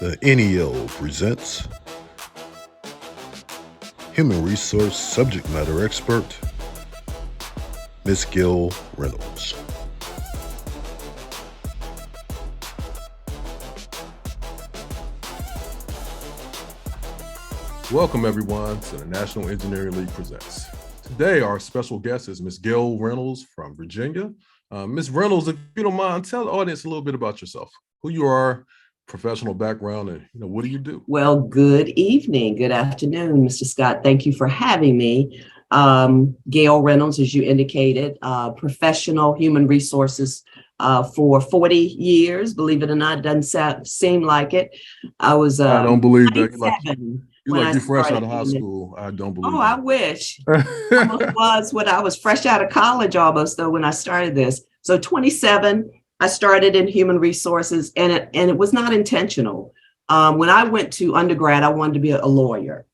The NEL presents Human Resource Subject Matter Expert, Ms. Gail Reynolds. Welcome, everyone, to the National Engineering League Presents. Today, our special guest is Ms. Gail Reynolds from Virginia. Ms. Reynolds, if you don't mind, tell the audience a little bit about yourself, who you are, professional background, and what do you do? Well, good evening, good afternoon, Mr. Scott. Thank you for having me. Gail Reynolds, as you indicated, professional human resources for 40 years. Believe it or not, it doesn't seem like it. I don't believe that. You're fresh out of high school. I don't believe that. I wish. Almost was when I was fresh out of college almost, though, when I started this. So 27, I started in human resources, and it was not intentional. When I went to undergrad, I wanted to be a lawyer.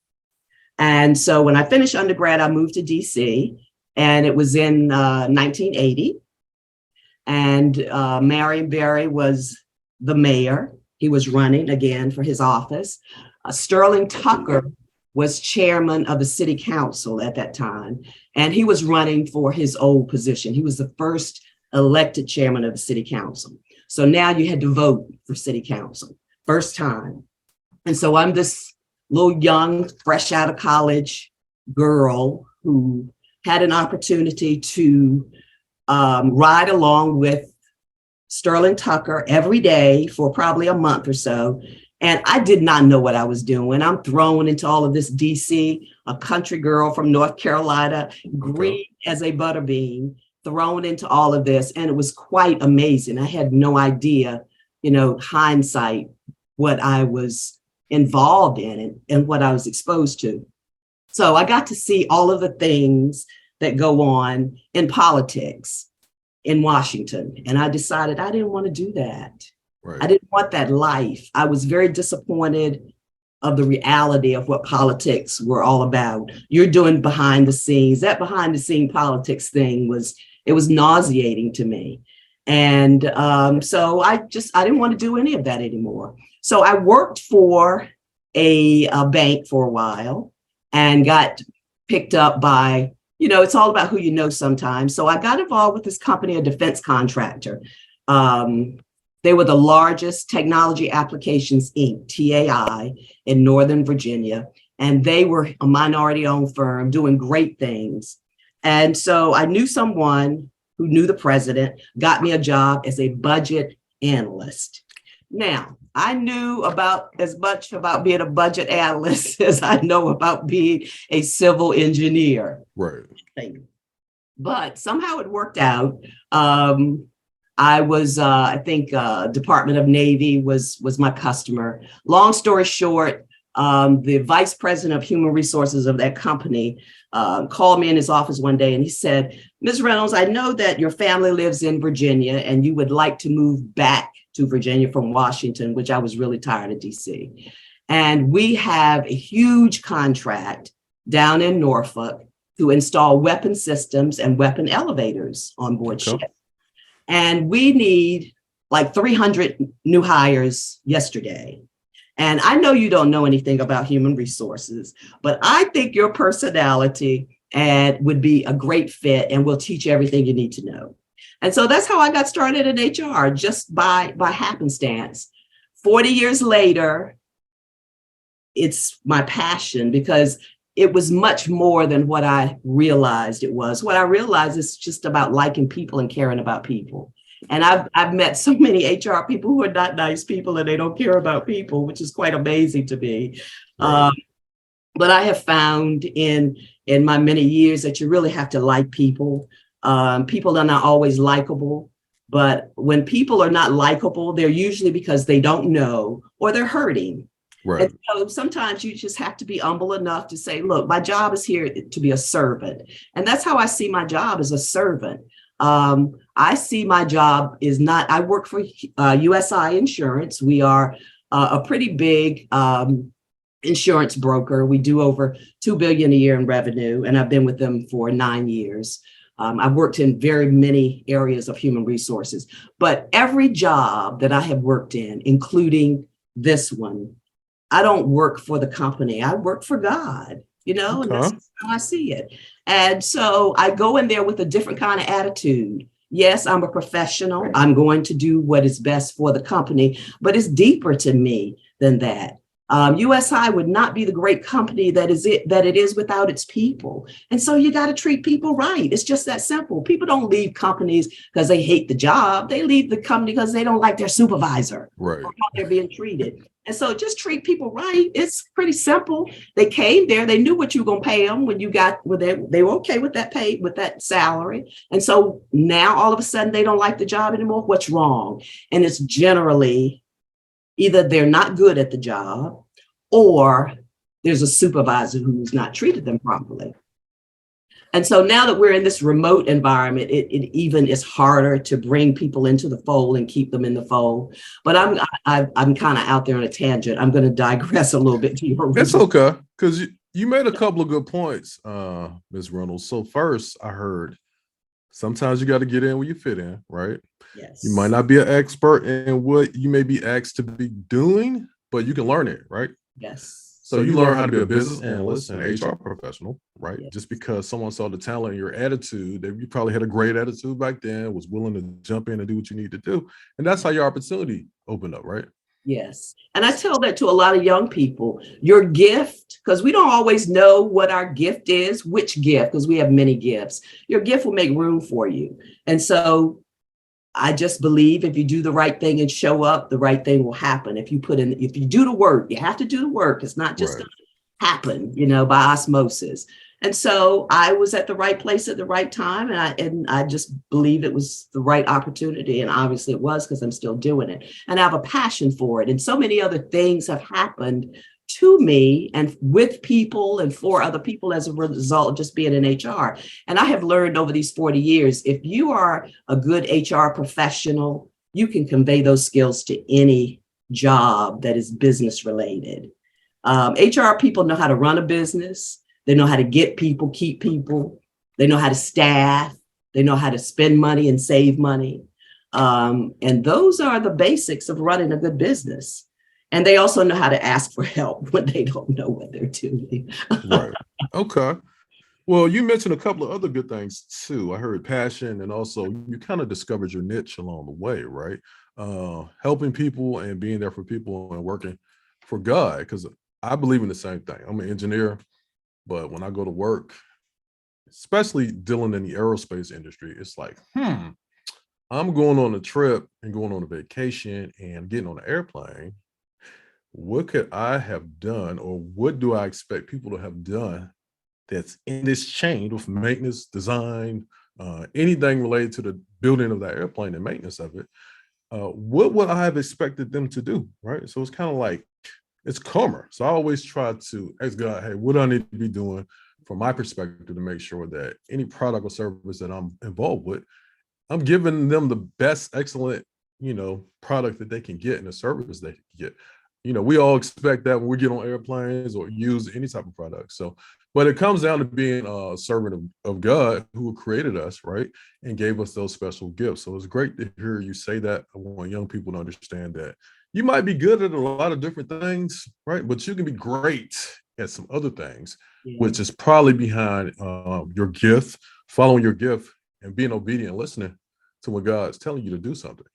And so when I finished undergrad, I moved to DC, and it was in 1980. And Marion Barry was the mayor. He was running again for his office. Sterling Tucker was chairman of the city council at that time, and he was running for his old position. He was the first elected chairman of the city council. So now you had to vote for city council, first time. And so I'm this little young, fresh out of college girl who had an opportunity to ride along with Sterling Tucker every day for probably a month or so. And I did not know what I was doing. I'm thrown into all of this DC, a country girl from North Carolina, green as a butterbean, thrown into all of this. And it was quite amazing. I had no idea, hindsight, what I was involved in and what I was exposed to. So I got to see all of the things that go on in politics in Washington. And I decided I didn't want to do that. Right. I didn't want that life. I was very disappointed of the reality of what politics were all about. You're doing behind the scenes. That behind the scene politics thing was nauseating to me. And so I didn't want to do any of that anymore. So I worked for a bank for a while and got picked up by, it's all about who you know sometimes. So I got involved with this company, a defense contractor. They were the largest Technology Applications Inc., TAI, in Northern Virginia. And they were a minority-owned firm doing great things. And so I knew someone who knew the president, got me a job as a budget analyst. Now, I knew about as much about being a budget analyst as I know about being a civil engineer. Right. But somehow it worked out. I was, Department of Navy was my customer. Long story short, the vice president of human resources of that company called me in his office one day and he said, Ms. Reynolds, I know that your family lives in Virginia and you would like to move back to Virginia from Washington, which I was really tired of DC. And we have a huge contract down in Norfolk to install weapon systems and weapon elevators on board ships. And we need like 300 new hires yesterday. And I know you don't know anything about human resources, but I think your personality would be a great fit and will teach you everything you need to know. And so that's how I got started in HR, just by happenstance. 40 years later, it's my passion because it was much more than what I realized it was. What I realized is just about liking people and caring about people. And I've met so many HR people who are not nice people and they don't care about people, which is quite amazing to me. Right. But I have found in my many years that you really have to like people. People are not always likable, but when people are not likable, they're usually because they don't know or they're hurting. Right. And so sometimes you just have to be humble enough to say, look, my job is here to be a servant. And that's how I see my job, as a servant. I see my job is not, I work for USI Insurance. We are a pretty big insurance broker. We do over $2 billion a year in revenue, and I've been with them for 9 years. I've worked in very many areas of human resources, but every job that I have worked in, including this one. I don't work for the company. I work for God, and that's how I see it. And so I go in there with a different kind of attitude. Yes, I'm a professional. I'm going to do what is best for the company, but it's deeper to me than that. USI would not be the great company that it is without its people. And so you got to treat people right. It's just that simple. People don't leave companies because they hate the job. They leave the company because they don't like their supervisor, right, or how they're being treated. And so just treat people right. It's pretty simple. They came there. They knew what you were going to pay them when you got, they were okay with that pay, with that salary. And so now all of a sudden they don't like the job anymore. What's wrong? And it's generally either they're not good at the job, or there's a supervisor who's not treated them properly. And so now that we're in this remote environment, it even is harder to bring people into the fold and keep them in the fold. But I'm kind of out there on a tangent. I'm going to digress a little bit to your original. It's okay, because you made a couple of good points, Ms. Reynolds. So first, I heard sometimes you got to get in where you fit in, right? Yes. You might not be an expert in what you may be asked to be doing, but you can learn it, right? Yes. So you learn how to be a business analyst and HR professional, right? Yes. Just because someone saw the talent in your attitude, that you probably had a great attitude back then, was willing to jump in and do what you need to do. And that's how your opportunity opened up, right? Yes. And I tell that to a lot of young people, your gift, because we don't always know what our gift is, which gift, because we have many gifts. Your gift will make room for you. And so I just believe if you do the right thing and show up, the right thing will happen. If you do the work, you have to do the work. It's not just going to happen, by osmosis. And so I was at the right place at the right time. And I just believe it was the right opportunity. And obviously it was, because I'm still doing it. And I have a passion for it. And so many other things have happened to me and with people and for other people as a result of just being in HR. And I have learned over these 40 years, if you are a good HR professional, you can convey those skills to any job that is business related. HR people know how to run a business. They know how to get people, keep people. They know how to staff. They know how to spend money and save money. And those are the basics of running a good business. And they also know how to ask for help when they don't know what they're doing. Right. Okay. Well, you mentioned a couple of other good things too. I heard passion, and also you kind of discovered your niche along the way, right? Helping people and being there for people and working for God, because I believe in the same thing. I'm an engineer, but when I go to work, especially dealing in the aerospace industry, it's like, I'm going on a trip and going on a vacation and getting on an airplane. What could I have done, or what do I expect people to have done that's in this chain of maintenance, design, anything related to the building of that airplane and maintenance of it? What would I have expected them to do, right? So it's kind of like, it's karma. So I always try to ask God, hey, what do I need to be doing from my perspective to make sure that any product or service that I'm involved with, I'm giving them the best, excellent, product that they can get and the service they can get. We all expect that when we get on airplanes or use any type of product. So, but it comes down to being a servant of God who created us, right? And gave us those special gifts. So it's great to hear you say that. I want young people to understand that you might be good at a lot of different things, right? But you can be great at some other things, which is probably behind your gift, following your gift and being obedient, listening to what God's telling you to do something,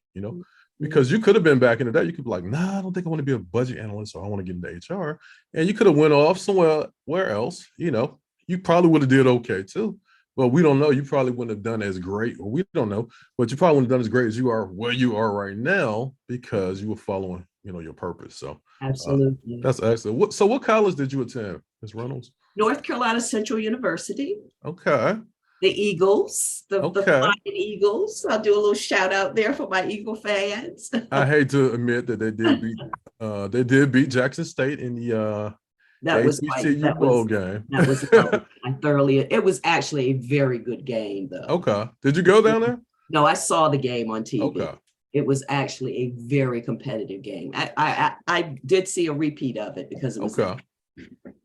because you could have been back in the day. You could be like, nah, I don't think I want to be a budget analyst, or I want to get into HR. And you could have went off somewhere else, you probably would have did okay too. But we don't know. You probably wouldn't have done as great, or we don't know, but you probably wouldn't have done as great as you are where you are right now, because you were following, your purpose. So Absolutely. That's excellent. So what college did you attend, Ms. Reynolds? North Carolina Central University. Okay. The Eagles, the Flying Eagles. I'll do a little shout out there for my Eagle fans. I hate to admit that they did beat Jackson State in the HBCU bowl game. That was it was actually a very good game though. Okay. Did you go down there? No, I saw the game on TV. Okay. It was actually a very competitive game. I did see a repeat of it because it was okay.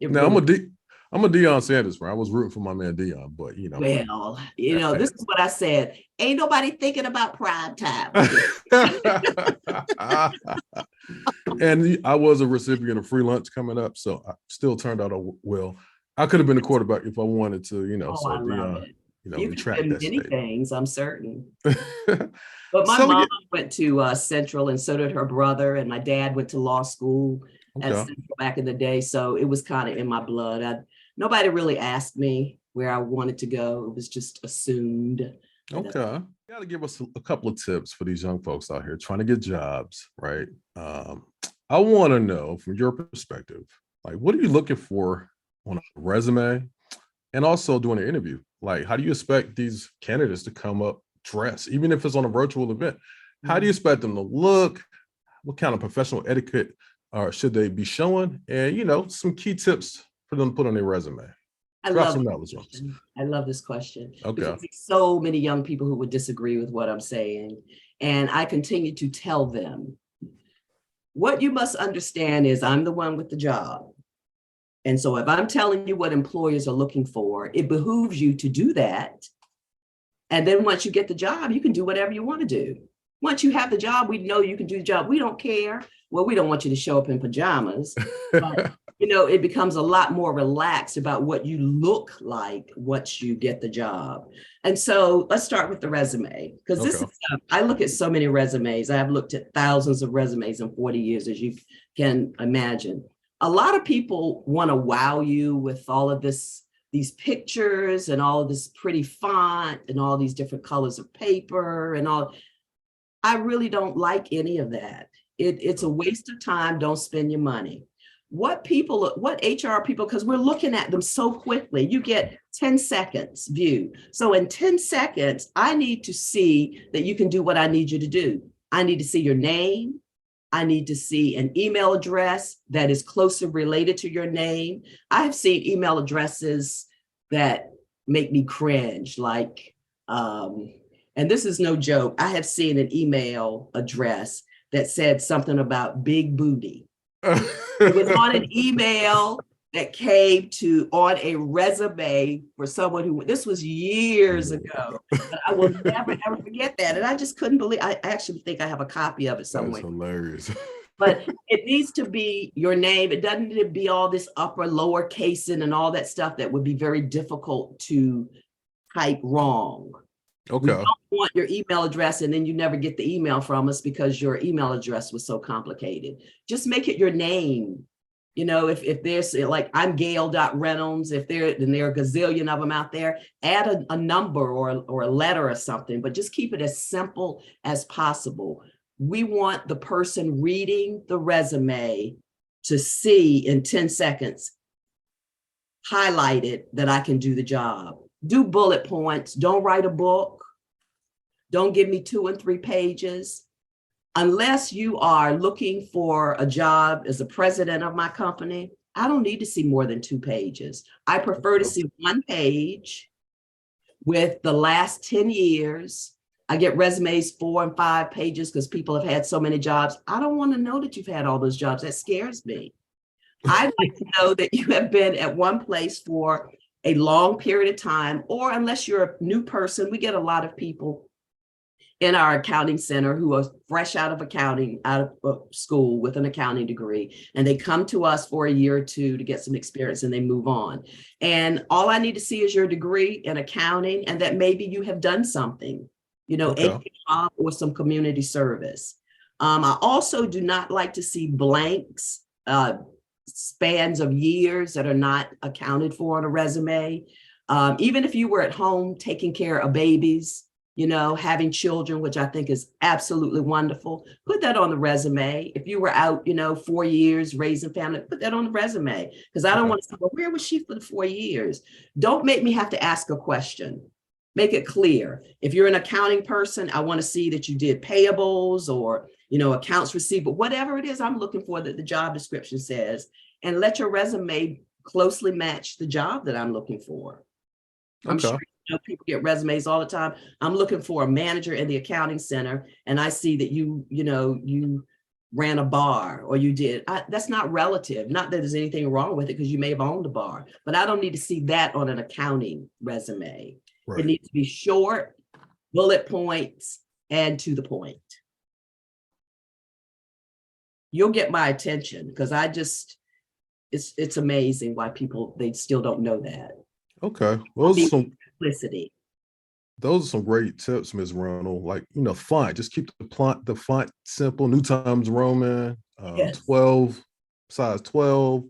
Now I'm a Deion Sanders fan. I was rooting for my man Deion, but you know. Well, this is what I said. Ain't nobody thinking about prime time. And I was a recipient of free lunch coming up, so I still turned out well. I could have been a quarterback if I wanted to, you know. So I love it. You could retract do that many statement. things, I'm certain. But my mom went to Central, and so did her brother. And my dad went to law school at Central back in the day. So it was kind of in my blood. Nobody really asked me where I wanted to go. It was just assumed. Okay. You got to give us a couple of tips for these young folks out here trying to get jobs, right? I want to know from your perspective, like, what are you looking for on a resume and also during an interview? Like, how do you expect these candidates to come up dressed, even if it's on a virtual event? How do you expect them to look? What kind of professional etiquette should they be showing? And, you know, some key tips for them to put on their resume. I love this question. Okay. Because there's so many young people who would disagree with what I'm saying. And I continue to tell them, what you must understand is I'm the one with the job. And so if I'm telling you what employers are looking for, it behooves you to do that. And then once you get the job, you can do whatever you want to do. Once you have the job, we know you can do the job. We don't care. Well, we don't want you to show up in pajamas. But, it becomes a lot more relaxed about what you look like once you get the job. And so let's start with the resume, because this is I look at so many resumes. I've looked at thousands of resumes in 40 years, as you can imagine. A lot of people want to wow you with all of these pictures and all of this pretty font and all these different colors of paper and all. I really don't like any of that. It's a waste of time. Don't spend your money. What HR people, because we're looking at them so quickly, you get 10 seconds view. So in 10 seconds, I need to see that you can do what I need you to do. I need to see your name. I need to see an email address that is closely related to your name. I have seen email addresses that make me cringe, like, and this is no joke. I have seen an email address that said something about big booty. It was on an email that came on a resume for someone this was years ago. But I will never, ever forget that. And I just couldn't believe, I actually think I have a copy of it somewhere. That's hilarious. But it needs to be your name. It doesn't need to be all this upper, lower casing and all that stuff that would be very difficult to type wrong. Okay. We don't want your email address and then you never get the email from us because your email address was so complicated. Just make it your name. If there's like, I'm Gail.Reynolds, and there are a gazillion of them out there, add a number or a letter or something, but just keep it as simple as possible. We want the person reading the resume to see in 10 seconds, highlighted, that I can do the job. Do bullet points. Don't write a book. Don't give me 2 and 3 pages. Unless you are looking for a job as a president of my company, I don't need to see more than 2 pages. I prefer to see 1 page with the last 10 years. I get resumes 4 and 5 pages because people have had so many jobs. I don't want to know that you've had all those jobs. That scares me. I'd like to know that you have been at one place for a long period of time, or unless you're a new person, we get a lot of people in our accounting center who are fresh out of school with an accounting degree, and they come to us for a year or 2 to get some experience and they move on. And all I need to see is your degree in accounting and that maybe you have done something, a job or some community service. I also do not like to see blanks, spans of years that are not accounted for on a resume. Even if you were at home taking care of babies, having children, which I think is absolutely wonderful, put that on the resume. If you were out, 4 years raising family, put that on the resume. Because I don't want to say, well, where was she for the 4 years? Don't make me have to ask a question. Make it clear. If you're an accounting person, I want to see that you did payables or, accounts receivable, whatever it is I'm looking for that the job description says, and let your resume closely match the job that I'm looking for. I'm sure people get resumes all the time. I'm looking for a manager in the accounting center, and I see that you ran a bar or you did. That's not relative. Not that there's anything wrong with it because you may have owned a bar, but I don't need to see that on an accounting resume. Right. It needs to be short, bullet points, and to the point. You'll get my attention because it's amazing why they still don't know that. Okay. Well, Simplicity. those are some great tips, Ms. Reynolds. Like, font. Just keep the font simple. New Times Roman, Yes. 12, size 12.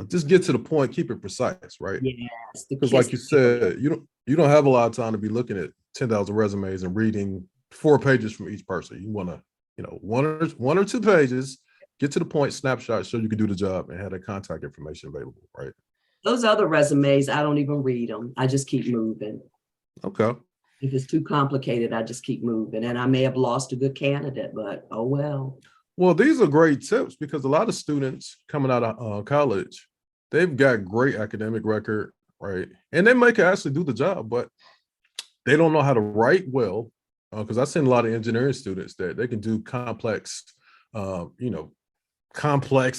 Just get to the point. Keep it precise, right? Yes. Because, like you said, you don't have a lot of time to be looking at 10,000 resumes and reading 4 pages from each person. You want to, one or 2 pages. Get to the point, snapshot, so you can do the job and have that contact information available, right? Those other resumes, I don't even read them. I just keep moving. Okay. If it's too complicated, I just keep moving. And I may have lost a good candidate, but oh well. Well, these are great tips because a lot of students coming out of college, they've got great academic record, right? And they might actually do the job, but they don't know how to write well. Because I've seen a lot of engineering students that they can do complex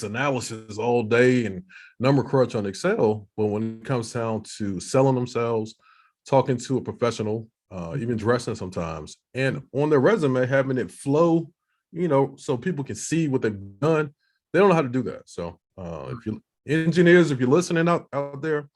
analysis all day and number crunch on Excel. But when it comes down to selling themselves, talking to a professional, even dressing sometimes, and on their resume, having it flow, so people can see what they've done, they don't know how to do that. So if you engineers, if you're listening out there,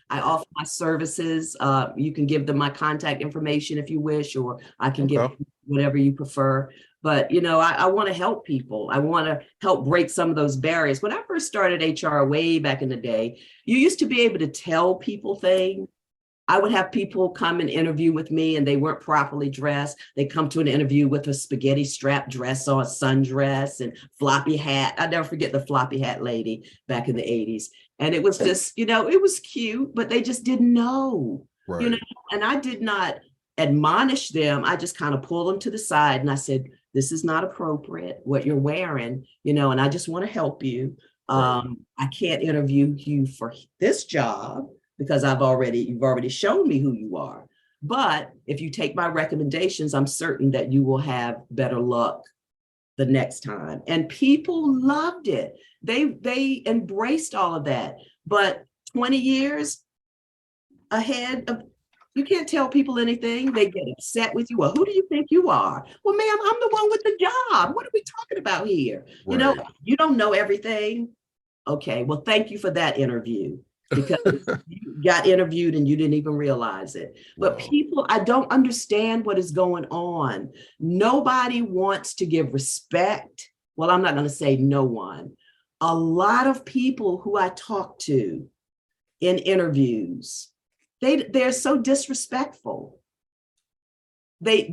I offer my services. You can give them my contact information if you wish, or I can give whatever you prefer. But, I want to help people. I want to help break some of those barriers. When I first started HR way back in the day, you used to be able to tell people things. I would have people come and interview with me and they weren't properly dressed. They come to an interview with a spaghetti strap dress on, a sundress and floppy hat. I never forget the floppy hat lady back in the 80s. And it was just, it was cute, but they just didn't know, right. And I did not admonish them. I just kind of pulled them to the side and I said, this is not appropriate, what you're wearing, and I just want to help you. Right. I can't interview you for this job because you've already shown me who you are. But if you take my recommendations, I'm certain that you will have better luck the next time. And people loved it. They embraced all of that. But 20 years ahead of, you can't tell people anything. They get upset with you. Well, who do you think you are? Well, ma'am, I'm the one with the job. What are we talking about here? Right. You don't know everything. Okay, well, thank you for that interview because you got interviewed and you didn't even realize it. But people, I don't understand what is going on. Nobody wants to give respect. Well, I'm not going to say no one. A lot of people who I talk to in interviews, they're so disrespectful. They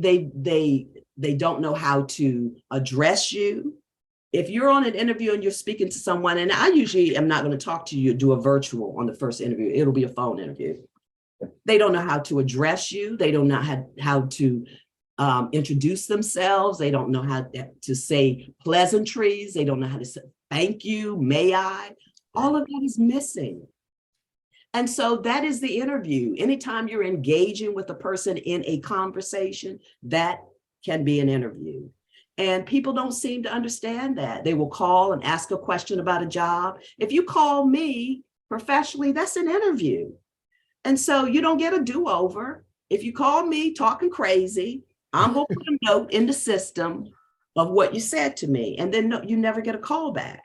don't know how to address you. If you're on an interview and you're speaking to someone, and I usually am not going to talk to you, do a virtual on the first interview. It'll be a phone interview. They don't know how to address you. They don't know how to introduce themselves. They don't know how to say pleasantries. They don't know how to say thank you, may I. All of that is missing. And so that is the interview. Anytime you're engaging with a person in a conversation, that can be an interview. And people don't seem to understand that. They will call and ask a question about a job. If you call me professionally, that's an interview. And so you don't get a do-over. If you call me talking crazy, I'm going to put a note in the system of what you said to me. And then you never get a call back.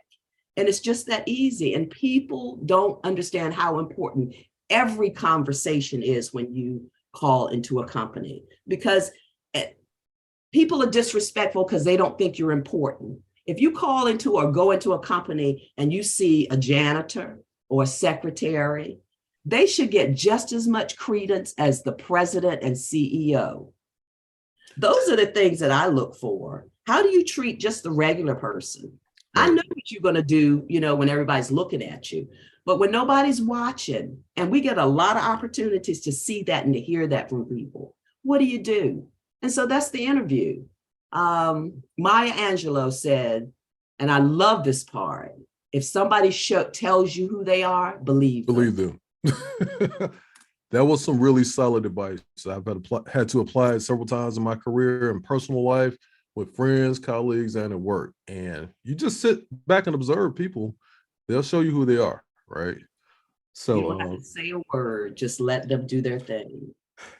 And it's just that easy. And people don't understand how important every conversation is when you call into a company, because people are disrespectful because they don't think you're important. If you call into or go into a company and you see a janitor or a secretary, they should get just as much credence as the president and CEO. Those are the things that I look for. How do you treat just the regular person? I know what you're going to do, when everybody's looking at you, but when nobody's watching, and we get a lot of opportunities to see that and to hear that from people, what do? And so that's the interview. Maya Angelou said, and I love this part, if somebody tells you who they are, believe them. That was some really solid advice. I've had to apply it several times in my career and personal life with friends, colleagues, and at work. And you just sit back and observe people. They'll show you who they are, right? So you don't have to say a word, just let them do their thing.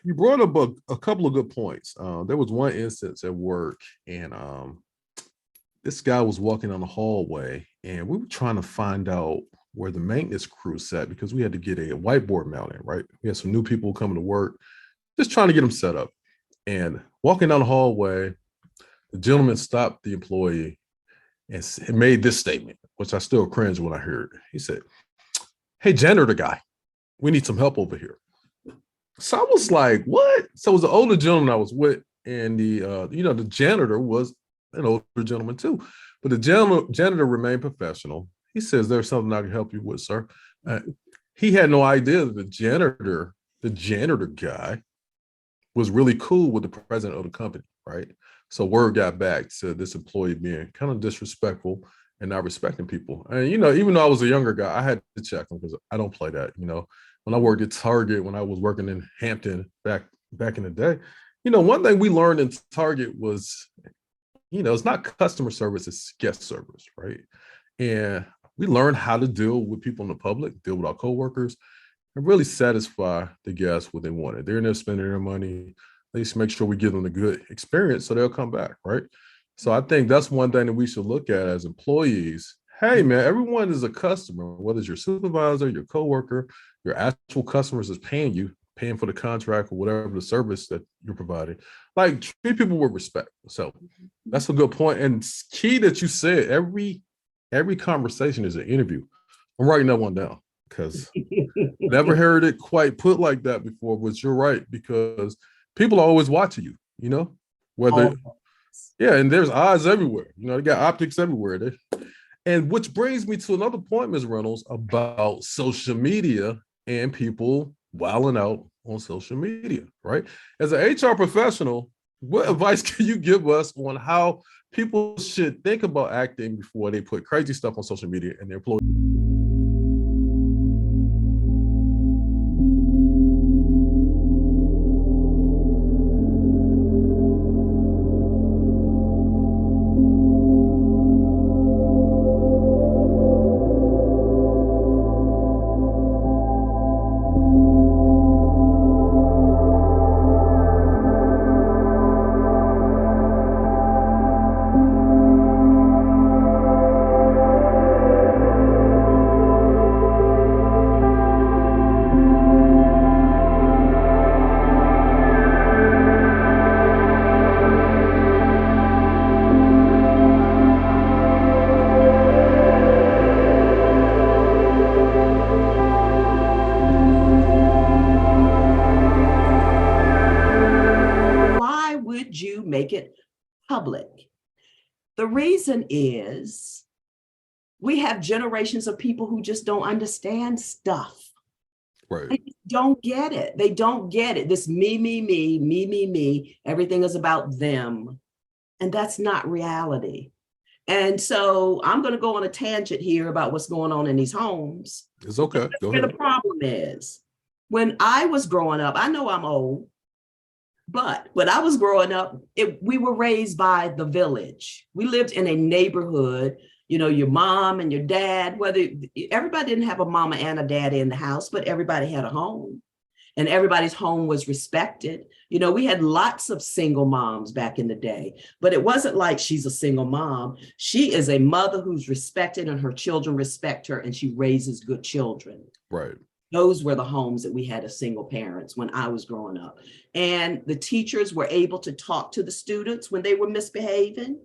you brought up a couple of good points. There was one instance at work, and this guy was walking down the hallway, and we were trying to find out where the maintenance crew sat because we had to get a whiteboard mounted, right? We had some new people coming to work, just trying to get them set up. And walking down the hallway, the gentleman stopped the employee and made this statement, which I still cringe when I hear it. He said, "Hey, janitor guy, we need some help over here." So I was like, what? So it was an older gentleman I was with, and the janitor was an older gentleman too. But the janitor remained professional. He says, "There's something I can help you with, sir." He had no idea that the janitor guy was really cool with the president of the company, right? So word got back to this employee being kind of disrespectful and not respecting people. And, even though I was a younger guy, I had to check him because I don't play that, When I worked at Target, when I was working in Hampton back in the day, one thing we learned in Target was, it's not customer service, it's guest service, right? And we learned how to deal with people in the public, deal with our coworkers, and really satisfy the guests what they wanted. They're in there spending their money. Let's make sure we give them a good experience so they'll come back, right? So I think that's one thing that we should look at as employees. Hey, man, everyone is a customer, whether it's your supervisor, your coworker, your actual customers is paying you, paying for the contract or whatever the service that you're providing. Like, treat people with respect. So that's a good point. And it's key that you said every conversation is an interview. I'm writing that one down because never heard it quite put like that before, but you're right, because people are always watching you, whether, yeah, and there's eyes everywhere. They got optics everywhere. And which brings me to another point, Ms. Reynolds, about social media and people wilding out on social media, right? As an HR professional, what advice can you give us on how people should think about acting before they put crazy stuff on social media and their employees? Make it public. The reason is we have generations of people who just don't understand stuff. Right. They don't get it. They don't get it. This me. Everything is about them. And that's not reality. And so I'm going to go on a tangent here about what's going on in these homes. It's okay. Go ahead. The problem is, when I was growing up, I know I'm old, but when I was growing up, we were raised by the village. We lived in a neighborhood, your mom and your dad, everybody didn't have a mama and a dad in the house, but everybody had a home and everybody's home was respected. We had lots of single moms back in the day, but it wasn't like she's a single mom. She is a mother who's respected and her children respect her and she raises good children. Right. Those were the homes that we had as single parents when I was growing up. And the teachers were able to talk to the students when they were misbehaving.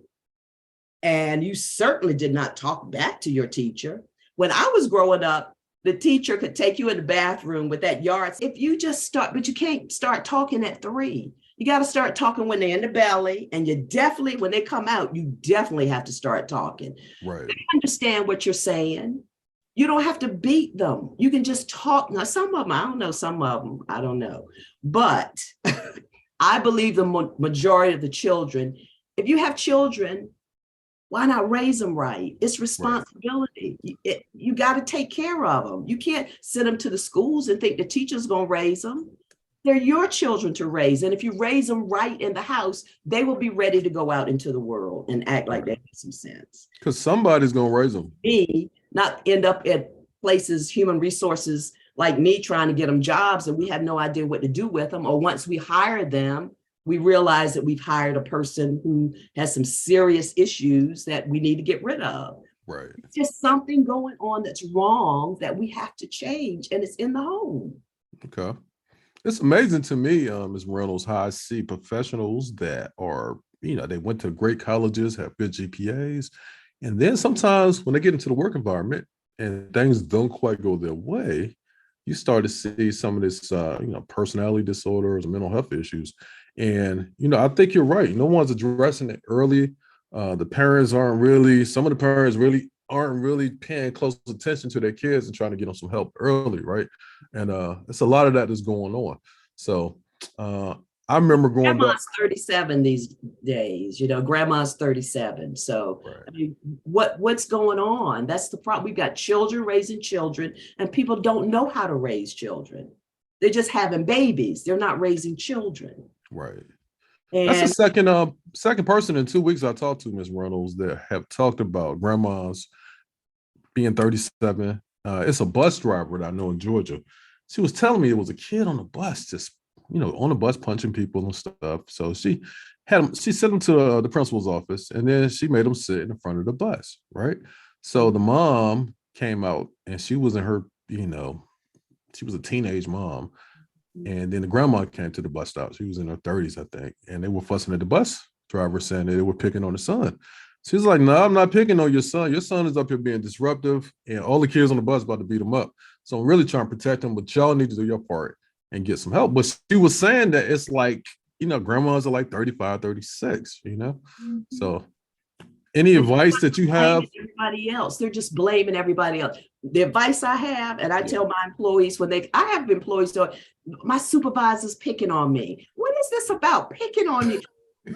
And you certainly did not talk back to your teacher. When I was growing up, the teacher could take you in the bathroom with that yard. If you just start, but you can't start talking at 3. You got to start talking when they're in the belly. And you definitely, when they come out, you definitely have to start talking. Right. They understand what you're saying. You don't have to beat them. You can just talk. Now, some of them, I don't know, some of them, I don't know. But I believe the majority of the children, if you have children, why not raise them right? It's responsibility. Right. You got to take care of them. You can't send them to the schools and think the teacher's going to raise them. They're your children to raise. And if you raise them right in the house, they will be ready to go out into the world and act like that makes some sense. Because somebody's going to raise them. Me, not end up at places, human resources like me, trying to get them jobs and we have no idea what to do with them. Or once we hire them, we realize that we've hired a person who has some serious issues that we need to get rid of. Right. It's just something going on that's wrong that we have to change, and it's in the home. Okay. It's amazing to me, Ms. Reynolds, how I see professionals that are, they went to great colleges, have good GPAs, and then sometimes when they get into the work environment and things don't quite go their way, you start to see some of this, personality disorders and mental health issues. And, I think you're right. No one's addressing it early. The parents some of the parents really aren't really paying close attention to their kids and trying to get them some help early, right? And it's a lot of that is going on. So I remember going back. Grandma's 37 these days, grandma's 37. So Right. I mean, what's going on? That's the problem. We've got children raising children, and people don't know how to raise children. They're just having babies. They're not raising children. Right. And That's the second person in 2 weeks I talked to, Ms. Reynolds, that have talked about grandmas being 37. It's a bus driver that I know in Georgia. She was telling me it was a kid on the bus, just on the bus punching people and stuff. So she sent him to the principal's office, and then she made him sit in the front of the bus, right? So the mom came out, and she was in her, she was a teenage mom. And then the grandma came to the bus stop. She was in her 30s, I think. And they were fussing at the bus driver, saying that they were picking on the son. She's like, no, I'm not picking on your son. Your son is up here being disruptive, and all the kids on the bus about to beat him up. So I'm really trying to protect him, but y'all need to do your part and get some help. But she was saying that it's like, grandmas are like 35, 36, Mm-hmm. So any advice that you have? Everybody else, they're just blaming everybody else. The advice I have, and I tell my employees I have employees, so my supervisor's picking on me. What is this about, picking on you?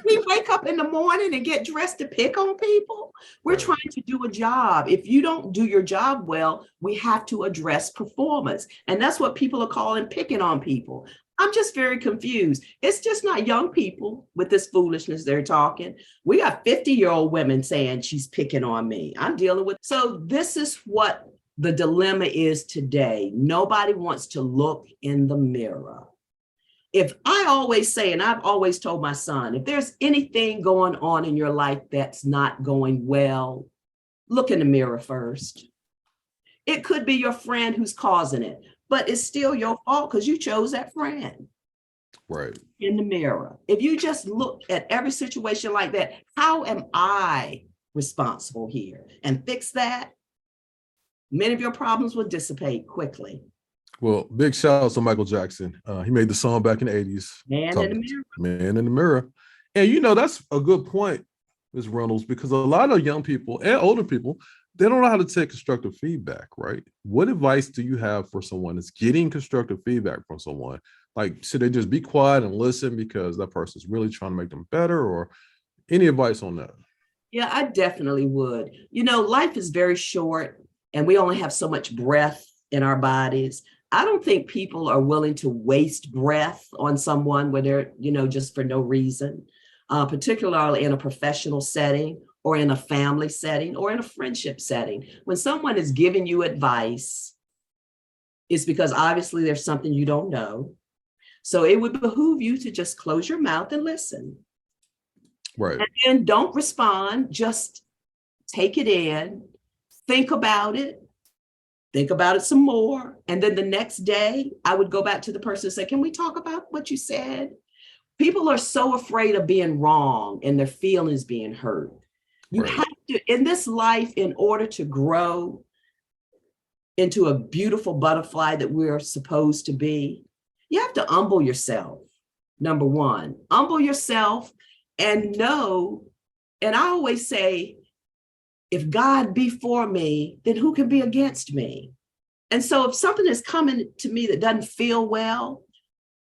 We wake up in the morning and get dressed to pick on people. We're Right. trying to do a job. If you don't do your job well, we have to address performance. And that's what people are calling picking on people. I'm just very confused. It's just not young people with this foolishness they're talking. We got 50-year-old women saying she's picking on me. I'm dealing with. So this is what the dilemma is today. Nobody wants to look in the mirror. If I always say, and I've always told my son, if there's anything going on in your life that's not going well, look in the mirror first. It could be your friend who's causing it, but it's still your fault because you chose that friend. Right. In the mirror. If you just look at every situation like that, how am I responsible here? And fix that, many of your problems will dissipate quickly. Well, big shout out to Michael Jackson. He made the song back in the 80s. Man in the mirror. Man in the mirror. And that's a good point, Ms. Reynolds, because a lot of young people and older people, they don't know how to take constructive feedback, right? What advice do you have for someone that's getting constructive feedback from someone? Like, should they just be quiet and listen because that person's really trying to make them better, or any advice on that? Yeah, I definitely would. Life is very short and we only have so much breath in our bodies. I don't think people are willing to waste breath on someone where they're, just for no reason, particularly in a professional setting or in a family setting or in a friendship setting. When someone is giving you advice, it's because obviously there's something you don't know. So it would behoove you to just close your mouth and listen. Right. And then don't respond, just take it in, think about it some more. And then the next day, I would go back to the person and say, can we talk about what you said? People are so afraid of being wrong and their feelings being hurt. You Right. have to, in this life, in order to grow into a beautiful butterfly that we're supposed to be, you have to humble yourself. Number one, humble yourself and know, and I always say, if God be for me, then who can be against me? And so if something is coming to me that doesn't feel well,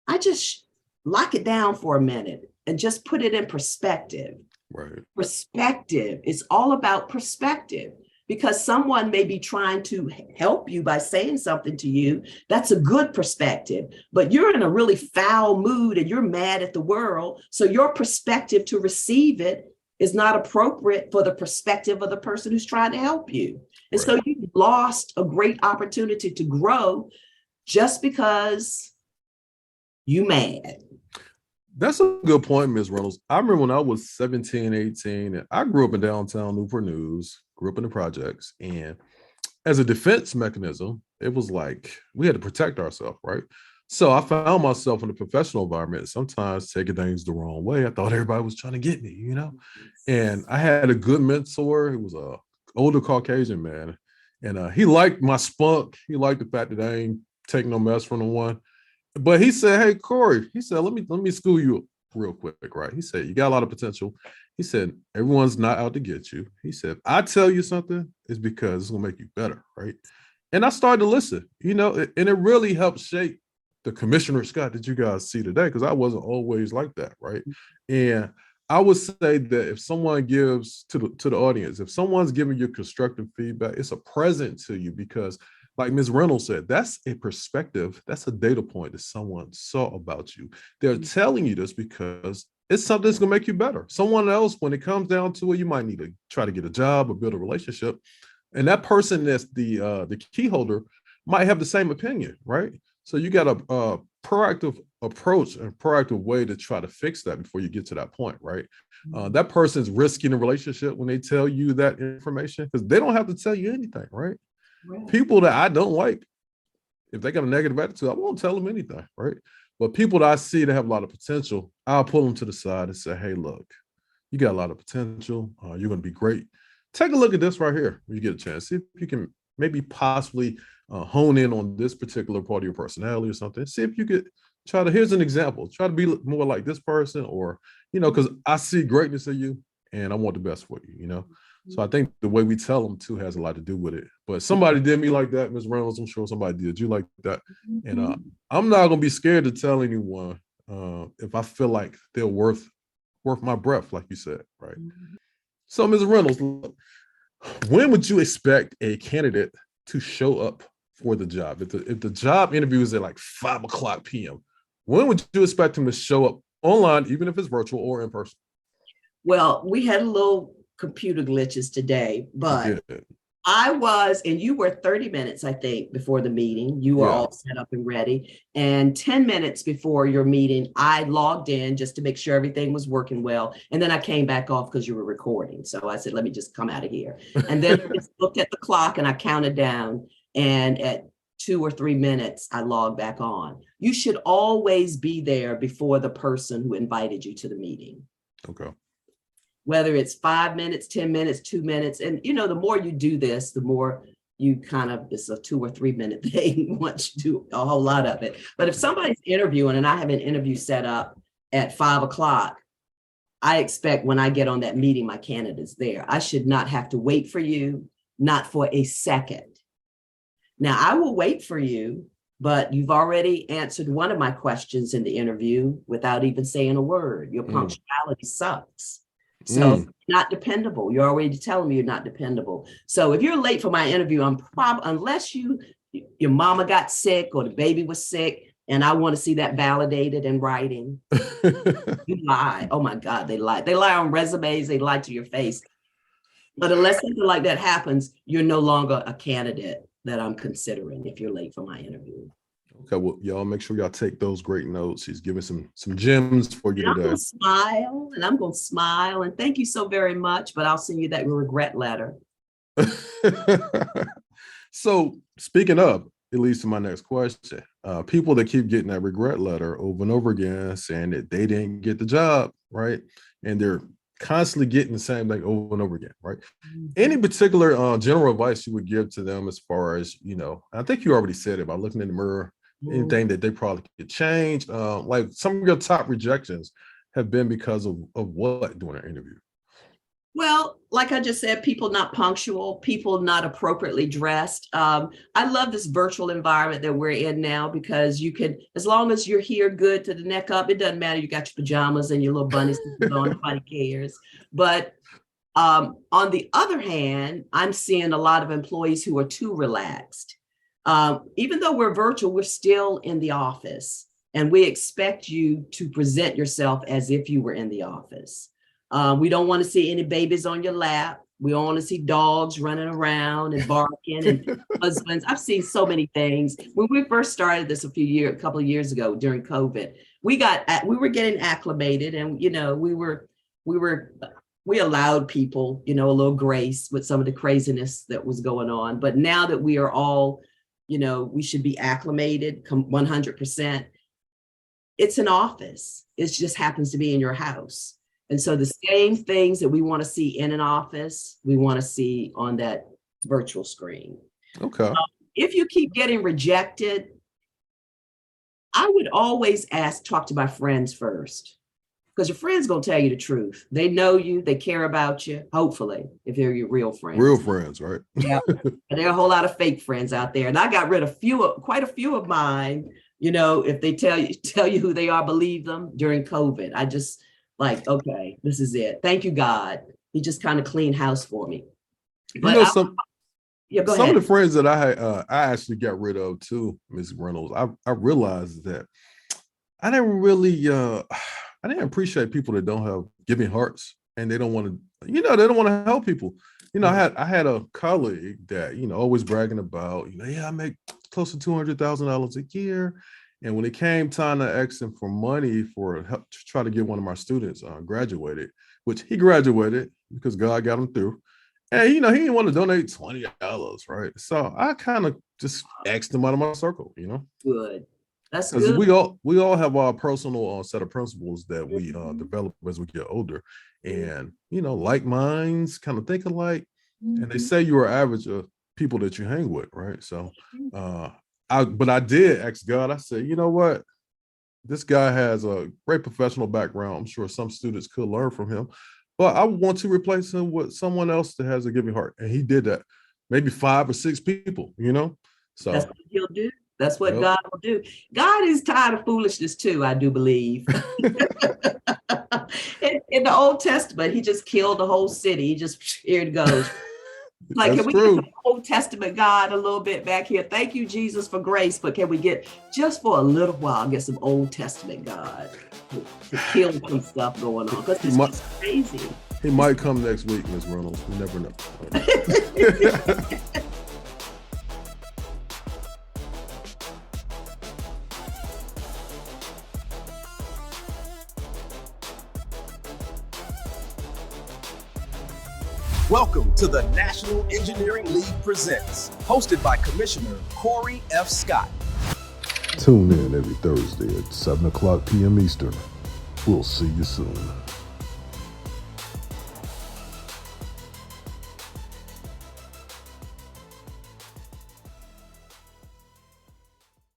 I just lock it down for a minute and just put it in perspective. Right. Perspective. It's all about perspective. because someone may be trying to help you by saying something to you. That's a good perspective, but you're in a really foul mood and you're mad at the world. So your perspective to receive it is not appropriate for the perspective of the person who's trying to help you. And so you lost a great opportunity to grow just because you mad. That's a good point, Ms. Reynolds. I remember when I was 17, 18, and I grew up in downtown Newport News, grew up in the projects. And as a defense mechanism, it was like we had to protect ourselves, right? So I found myself in a professional environment, sometimes taking things the wrong way. I thought everybody was trying to get me, you know? And I had a good mentor. He was a older Caucasian man. And he liked my spunk. He liked the fact that I ain't taking no mess from the one. But he said, hey, Corey, he said, let me school you up real quick, right? He said, you got a lot of potential. He said, everyone's not out to get you. He said, I tell you something, it's because it's gonna make you better, right? And I started to listen, you know, and it really helped shape the Commissioner Scott that you guys see today, because I wasn't always like that, right? And I would say that if someone gives to the audience, if someone's giving you constructive feedback, it's a present to you, because like Ms. Reynolds said, that's a perspective, that's a data point that someone saw about you. They're telling you this because it's something that's gonna make you better. Someone else, when it comes down to it, you might need to try to get a job or build a relationship. And that person that's the key holder might have the same opinion, right? So you got a proactive approach and proactive way to try to fix that before you get to that point, right? That person's risking a relationship when they tell you that information, because they don't have to tell you anything, right? People that I don't like, if they got a negative attitude, I won't tell them anything, right? But people that I see that have a lot of potential, I'll pull them to the side and say, hey, look, you got a lot of potential. You're going to be great. Take a look at this right here when you get a chance. See if you can maybe possibly hone in on this particular part of your personality or something. See if you could try to, here's an example, try to be more like this person, or, you know, because I see greatness in you and I want the best for you, you know? So I think the way we tell them too has a lot to do with it. But somebody did me like that, Ms. Reynolds. I'm sure somebody did you like that. And I'm not gonna be scared to tell anyone if I feel like they're worth my breath, like you said, right? So Ms. Reynolds, when would you expect a candidate to show up for the job? If the job interview is at like 5:00 p.m., when would you expect them to show up online, even if it's virtual or in person? Well, we had a little computer glitches today, but I was, and you were 30 minutes, I think, before the meeting. You were all set up and ready. And 10 minutes before your meeting, I logged in just to make sure everything was working well. And then I came back off because you were recording. So I said, let me just come out of here. And then I just looked at the clock and I counted down. And at 2 or 3 minutes, I logged back on. You should always be there before the person who invited you to the meeting. Okay. Whether it's 5 minutes, 10 minutes, 2 minutes. And, you know, the more you do this, the more you kind of, it's a 2 or 3 minute thing once you do a whole lot of it. But if somebody's interviewing and I have an interview set up at 5:00, I expect when I get on that meeting, my candidate's there. I should not have to wait for you, not for a second. Now, I will wait for you, but you've already answered one of my questions in the interview without even saying a word. Your punctuality sucks. So not dependable. You're already telling me you're not dependable. So if you're late for my interview, I'm probably, unless your mama got sick or the baby was sick, and I want to see that validated in writing. You lie. Oh my God, they lie. They lie on resumes. They lie to your face. But unless something like that happens, you're no longer a candidate that I'm considering if you're late for my interview. Okay, well, y'all make sure y'all take those great notes. She's giving some gems for you today. I'm gonna smile and thank you so very much, but I'll send you that regret letter. So speaking of, it leads to my next question. People that keep getting that regret letter over and over again saying that they didn't get the job, right? And they're constantly getting the same thing over and over again, right? Any particular general advice you would give to them as far as, you know, I think you already said it about looking in the mirror, anything that they probably could change? Like some of your top rejections have been because of what during an interview? Well, like I just said, people not punctual, people not appropriately dressed. I love this virtual environment that we're in now because you can, as long as you're here good to the neck up, it doesn't matter. You got your pajamas and your little bunnies on, nobody cares. But On the other hand, I'm seeing a lot of employees who are too relaxed. Even though we're virtual, we're still in the office, and we expect you to present yourself as if you were in the office. We don't want to see any babies on your lap. We don't want to see dogs running around and barking and husbands. I've seen so many things. When we first started this a couple of years ago during COVID, we were getting acclimated, and we allowed people, a little grace with some of the craziness that was going on. But now that we are all, we should be acclimated 100%. It's an office. It just happens to be in your house. And so the same things that we want to see in an office, we want to see on that virtual screen. Okay. If you keep getting rejected, I would always talk to my friends first, because your friends going to tell you the truth. They know you, they care about you, hopefully, if they're your real friends. Real friends, right? Yeah. And there are a whole lot of fake friends out there. And I got rid of quite a few of mine. If they tell you who they are, believe them. During COVID, I just okay, this is it. Thank you, God. He just kind of cleaned house for me. But some ahead. Of the friends that I had, I actually got rid of too, Ms. Reynolds. I realized that I didn't really, I didn't appreciate people that don't have giving hearts, and they don't want to, they don't want to help people. I had a colleague that, always bragging about, I make close to $200,000 a year. And when it came time to ask him for money for help to try to get one of my students graduated, which he graduated because God got him through. And, he didn't want to donate $20, right? So I kind of just asked him out of my circle, Good. That's good. We all have our personal set of principles that we develop as we get older. And, like minds kind of think alike. And they say you are average of people that you hang with, right? So but I did ask God, I said, you know what? This guy has a great professional background. I'm sure some students could learn from him, but I want to replace him with someone else that has a giving heart. And he did that. Maybe 5 or 6 people, So that's what he'll do. That's what God will do. God is tired of foolishness too, I do believe. in the Old Testament, he just killed the whole city. He just, here it goes. Can we get the Old Testament God a little bit back here? Thank you, Jesus, for grace. But can we get, just for a little while, get some Old Testament God to kill some stuff going on? Because it's crazy. He might come next week, Ms. Reynolds. We never know. Welcome to the National Engineering League Presents, hosted by Commissioner Corey F. Scott. Tune in every Thursday at 7 o'clock p.m. Eastern. We'll see you soon.